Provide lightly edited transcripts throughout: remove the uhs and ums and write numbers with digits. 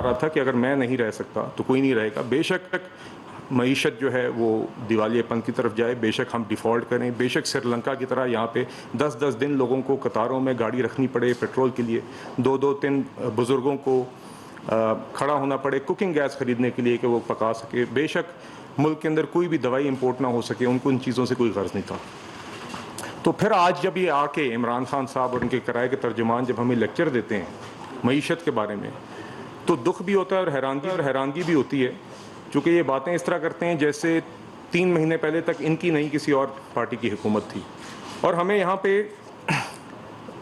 رہا تھا کہ اگر میں نہیں رہ سکتا تو کوئی نہیں رہے گا. بے شک معیشت جو ہے وہ دیوالیہ پن کی طرف جائے, بے شک ہم ڈیفالٹ کریں, بے شک سری لنکا کی طرح یہاں پہ 10 دن لوگوں کو قطاروں میں گاڑی رکھنی پڑے پیٹرول کے لیے, 2-3 بزرگوں کو کھڑا ہونا پڑے کوکنگ گیس خریدنے کے لیے کہ وہ پکا سکے, بے شک ملک کے اندر کوئی بھی دوائی امپورٹ نہ ہو سکے, ان کو ان چیزوں سے کوئی غرض نہیں تھا. تو پھر آج جب یہ آ کے عمران خان صاحب اور ان کے کرائے کے ترجمان جب ہمیں لیکچر دیتے ہیں معیشت کے بارے میں, تو دکھ بھی ہوتا ہے اور حیرانگی بھی ہوتی ہے, چونکہ یہ باتیں اس طرح کرتے ہیں جیسے 3 مہینے پہلے تک ان کی نہیں کسی اور پارٹی کی حکومت تھی. اور ہمیں یہاں پہ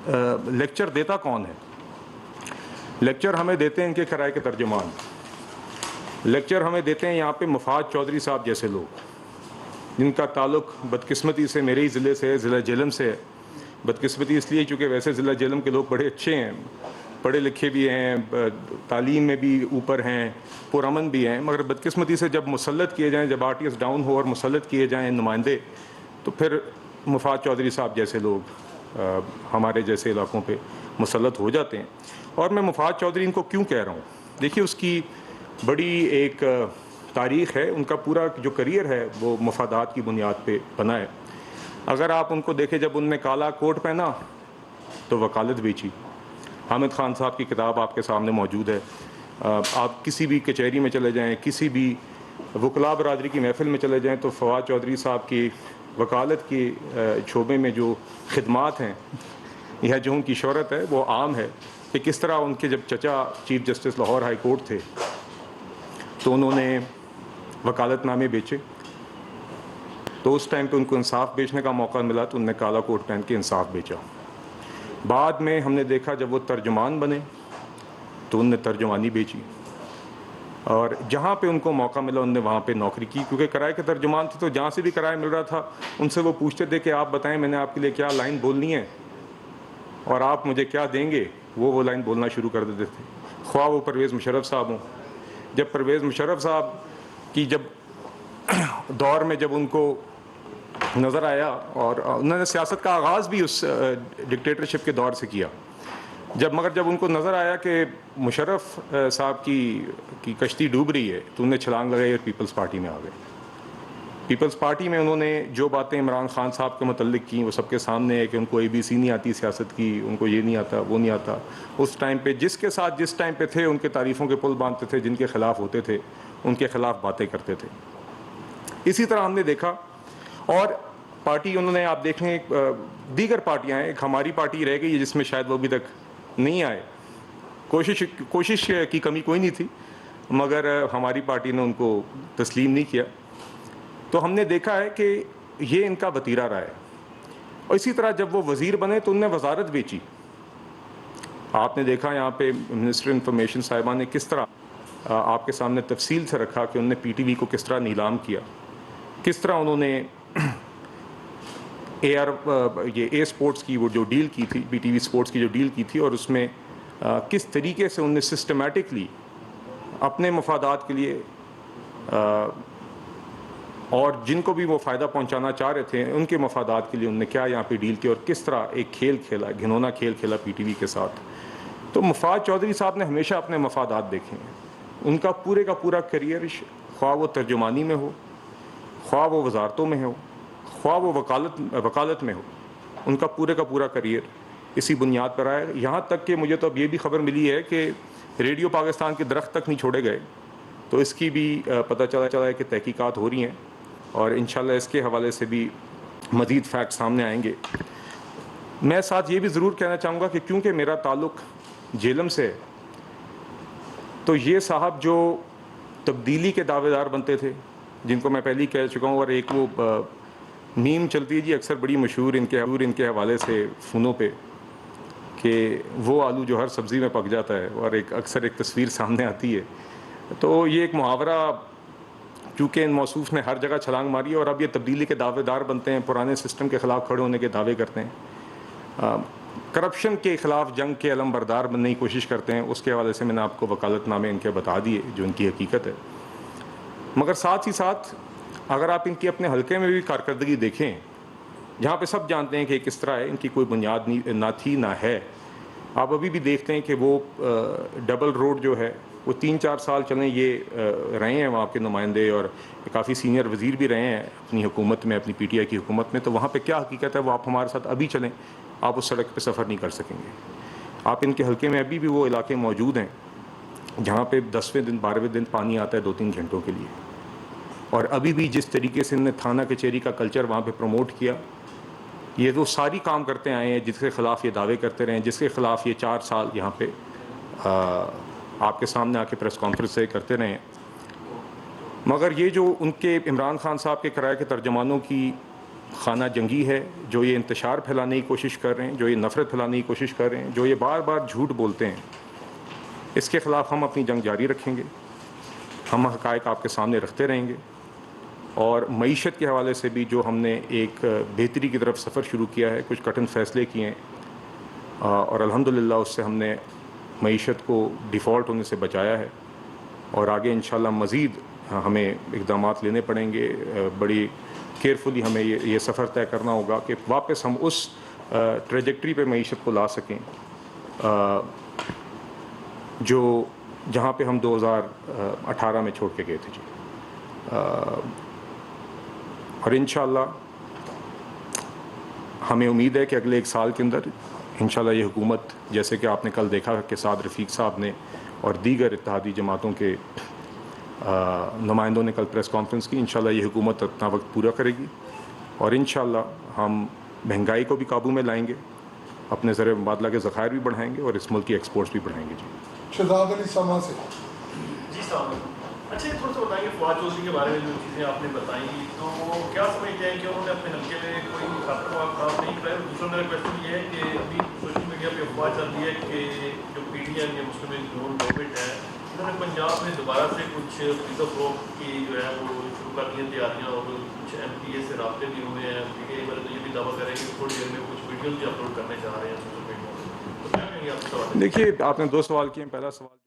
لیکچر دیتا کون ہے؟ لیکچر ہمیں دیتے ہیں ان کے کرائے کے ترجمان, لیکچر ہمیں دیتے ہیں یہاں پہ مفاد چودھری صاحب جیسے لوگ, جن کا تعلق بدقسمتی سے میرے ہی ضلع سے, ضلع جہلم سے ہے. بدقسمتی اس لیے چونکہ ویسے ضلع جہلم کے لوگ بڑے اچھے ہیں, پڑھے لکھے بھی ہیں, تعلیم میں بھی اوپر ہیں, پرامن بھی ہیں, مگر بدقسمتی سے جب مسلط کیے جائیں, جب RTS ڈاؤن ہو اور مسلط کیے جائیں نمائندے, تو پھر مفاد چودھری صاحب جیسے لوگ ہمارے جیسے علاقوں پہ مسلط ہو جاتے ہیں. اور میں مفاد چودھری ان کو کیوں کہہ رہا ہوں؟ دیکھیے اس کی بڑی ایک تاریخ ہے, ان کا پورا جو کریئر ہے وہ مفادات کی بنیاد پہ بنا ہے. اگر آپ ان کو دیکھیں, جب ان نے کالا کوٹ پہنا تو وکالت بیچی. حامد خان صاحب کی کتاب آپ کے سامنے موجود ہے, آپ کسی بھی کچہری میں چلے جائیں, کسی بھی وکلاء برادری کی محفل میں چلے جائیں, تو فواد چودھری صاحب کی وکالت کی شعبے میں جو خدمات ہیں یا جو ان کی شہرت ہے وہ عام ہے کہ کس طرح ان کے جب چچا chief justice Lahore high court تھے تو انہوں نے وکالت نامے بیچے, تو اس ٹائم پہ ان کو انصاف بیچنے کا موقع ملا تو انہوں نے کالا کوٹ پہن کے انصاف بیچا. بعد میں ہم نے دیکھا جب وہ ترجمان بنے تو انہوں نے ترجمانی بیچی, اور جہاں پہ ان کو موقع ملا انہوں نے وہاں پہ نوکری کی, کیونکہ کرائے کے ترجمان تھے تو جہاں سے بھی کرایہ مل رہا تھا ان سے وہ پوچھتے تھے کہ آپ بتائیں میں نے آپ کے لیے کیا لائن بولنی ہے اور آپ مجھے کیا دیں گے, وہ لائن بولنا شروع کر دیتے تھے. خواہ وہ پرویز مشرف صاحب ہوں, جب پرویز مشرف صاحب کی جب دور میں جب ان کو نظر آیا, اور انہوں نے سیاست کا آغاز بھی اس ڈکٹیٹرشپ کے دور سے کیا, مگر جب ان کو نظر آیا کہ مشرف صاحب کی کشتی ڈوب رہی ہے تو انہوں نے چھلانگ لگائی اور پیپلز پارٹی میں آ گئے. پیپلز پارٹی میں انہوں نے جو باتیں عمران خان صاحب کے متعلق کی وہ سب کے سامنے ہے کہ ان کو ABC نہیں آتی سیاست کی, ان کو یہ نہیں آتا وہ نہیں آتا. اس ٹائم پہ جس کے ساتھ جس ٹائم پہ تھے ان کے تعریفوں کے پل باندھتے تھے, جن کے خلاف ہوتے تھے ان کے خلاف باتیں کرتے تھے. اسی طرح ہم نے دیکھا اور پارٹی انہوں نے, آپ دیکھیں دیگر پارٹیاں ہیں, ایک ہماری پارٹی رہ گئی ہے جس میں شاید وہ ابھی تک نہیں آئے, کوشش کی کمی کوئی نہیں تھی مگر ہماری پارٹی نے ان کو تسلیم نہیں کیا. تو ہم نے دیکھا ہے کہ یہ ان کا وتیرہ رہا ہے. اور اسی طرح جب وہ وزیر بنے تو انہوں نے وزارت بیچی. آپ نے دیکھا یہاں پہ منسٹر انفارمیشن صاحبہ نے کس طرح آپ کے سامنے تفصیل سے رکھا کہ انہوں نے PTV کو کس طرح نیلام کیا, کس طرح انہوں نے اے اسپورٹس کی وہ جو ڈیل کی تھی, PTV اسپورٹس کی جو ڈیل کی تھی, اور اس میں کس طریقے سے انہوں نے سسٹمیٹکلی اپنے مفادات کے لیے اور جن کو بھی وہ فائدہ پہنچانا چاہ رہے تھے ان کے مفادات کے لیے انہوں نے کیا یہاں پہ ڈیل کی, اور کس طرح ایک کھیل کھیلا, گھنونا کھیل کھیلا PTV کے ساتھ. تو مفاد چودھری صاحب نے ہمیشہ اپنے مفادات دیکھے ہیں. ان کا پورا کریئر, خواہ وہ ترجمانی میں ہو, خواہ وہ وزارتوں میں ہو, خواہ وہ وکالت میں ہو, ان کا پورا کریئر اسی بنیاد پر آیا. یہاں تک کہ مجھے تو اب یہ بھی خبر ملی ہے کہ ریڈیو پاکستان کے درخت تک نہیں چھوڑے گئے, تو اس کی بھی پتہ چلا ہے کہ تحقیقات ہو رہی ہیں, اور انشاءاللہ اس کے حوالے سے بھی مزید فیکٹ سامنے آئیں گے. میں ساتھ یہ بھی ضرور کہنا چاہوں گا کہ کیونکہ میرا تعلق جہلم سے ہے, تو یہ صاحب جو تبدیلی کے دعوے دار بنتے تھے, جن کو میں پہلے ہی کہہ چکا ہوں, اور ایک وہ میم چلتی ہے جی اکثر بڑی مشہور ان کے حوالے سے فونوں پہ کہ وہ آلو جو ہر سبزی میں پک جاتا ہے, اور اکثر ایک تصویر سامنے آتی ہے. تو یہ ایک محاورہ چونکہ ان موصوف نے ہر جگہ چھلانگ ماری ہے, اور اب یہ تبدیلی کے دعوے دار بنتے ہیں, پرانے سسٹم کے خلاف کھڑے ہونے کے دعوے کرتے ہیں, کرپشن کے خلاف جنگ کے علم بردار بننے کی کوشش کرتے ہیں. اس کے حوالے سے میں نے آپ کو وکالت نامے ان کے بتا دیے جو ان کی حقیقت ہے. مگر ساتھ ہی ساتھ اگر آپ ان کی اپنے حلقے میں بھی کارکردگی دیکھیں, جہاں پہ سب جانتے ہیں کہ کس طرح ہے, ان کی کوئی بنیاد نہ تھی نہ ہے, آپ ابھی بھی دیکھتے ہیں کہ وہ ڈبل روڈ جو ہے وہ 3-4 سال چلیں، یہ رہے ہیں وہاں کے نمائندے اور کافی سینئر وزیر بھی رہے ہیں اپنی حکومت میں، اپنی پی ٹی آئی کی حکومت میں، تو وہاں پہ کیا حقیقت ہے وہ آپ ہمارے ساتھ ابھی چلیں، آپ اس سڑک پہ سفر نہیں کر سکیں گے. آپ ان کے حلقے میں ابھی بھی وہ علاقے موجود ہیں جہاں پہ 10ویں دن 12ویں دن پانی آتا ہے 2-3 گھنٹوں کے لیے. اور ابھی بھی جس طریقے سے انہوں نے تھانہ کچہری کا کلچر وہاں پہ پروموٹ کیا، یہ وہ ساری کام کرتے آئے ہیں جس کے خلاف یہ دعوے کرتے رہے ہیں، جس کے خلاف یہ 4 سال یہاں پہ آپ کے سامنے آ کے پریس کانفرنس سے کرتے رہے ہیں. مگر یہ جو ان کے عمران خان صاحب کے کرائے کے ترجمانوں کی خانہ جنگی ہے، جو یہ انتشار پھیلانے کی کوشش کر رہے ہیں، جو یہ نفرت پھیلانے کی کوشش کر رہے ہیں، جو یہ بار بار جھوٹ بولتے ہیں، اس کے خلاف ہم اپنی جنگ جاری رکھیں گے. ہم حقائق آپ کے سامنے رکھتے رہیں گے. اور معیشت کے حوالے سے بھی جو ہم نے ایک بہتری کی طرف سفر شروع کیا ہے، کچھ کٹھن فیصلے کیے ہیں اور الحمدللہ اس سے ہم نے معیشت کو ڈیفالٹ ہونے سے بچایا ہے. اور آگے انشاءاللہ مزید ہمیں اقدامات لینے پڑیں گے. بڑی کیئرفلی ہمیں یہ سفر طے کرنا ہوگا کہ واپس ہم اس ٹریجیکٹری پہ معیشت کو لا سکیں جو جہاں پہ ہم 2018 میں چھوڑ کے گئے تھے. جی اور انشاءاللہ ہمیں امید ہے کہ اگلے 1 سال کے اندر انشاءاللہ یہ حکومت، جیسے کہ آپ نے کل دیکھا کہ سعد رفیق صاحب نے اور دیگر اتحادی جماعتوں کے نمائندوں نے کل پریس کانفرنس کی، انشاءاللہ یہ حکومت اپنا وقت پورا کرے گی اور انشاءاللہ ہم مہنگائی کو بھی قابو میں لائیں گے، اپنے زر مبادلہ کے ذخائر بھی بڑھائیں گے اور اس ملک کی ایکسپورٹس بھی بڑھائیں گے. جی شہزاد علی سما سے. جی السلام علیکم. اچھا تھوڑا سا بتائیں گے فواد چودھری کے بارے میں جو چیزیں آپ نے بتائیں، تو کیا سمجھتے ہیں کہ انہوں نے اپنے حلقے میں کوئی خاطر خاص نہیں کرایا؟ دوسرا میرا کوشچن یہ ہے کہ ابھی سوشل میڈیا پہ افواہ چل رہی ہے کہ جو پی ٹی آئی یا مسلم لیگ نون گورنمنٹ ہے، انہوں نے پنجاب میں دوبارہ سے کچھ خرید و فروخت کی جو ہے وہ شروع کر دی ہیں تیاریاں، اور کچھ ایم پی اے سے رابطے بھی ہوئے ہیں. پی ٹی آئی والے تو یہ بھی دعویٰ کریں کہ تھوڑی دیر میں کچھ ویڈیوز بھی اپلوڈ کرنے جا رہے ہیں سوشل میڈیا. تو کیا کہیں گے آپ؟ دیکھیے، آپ نے 2 سوال کیے ہیں. پہلا سوال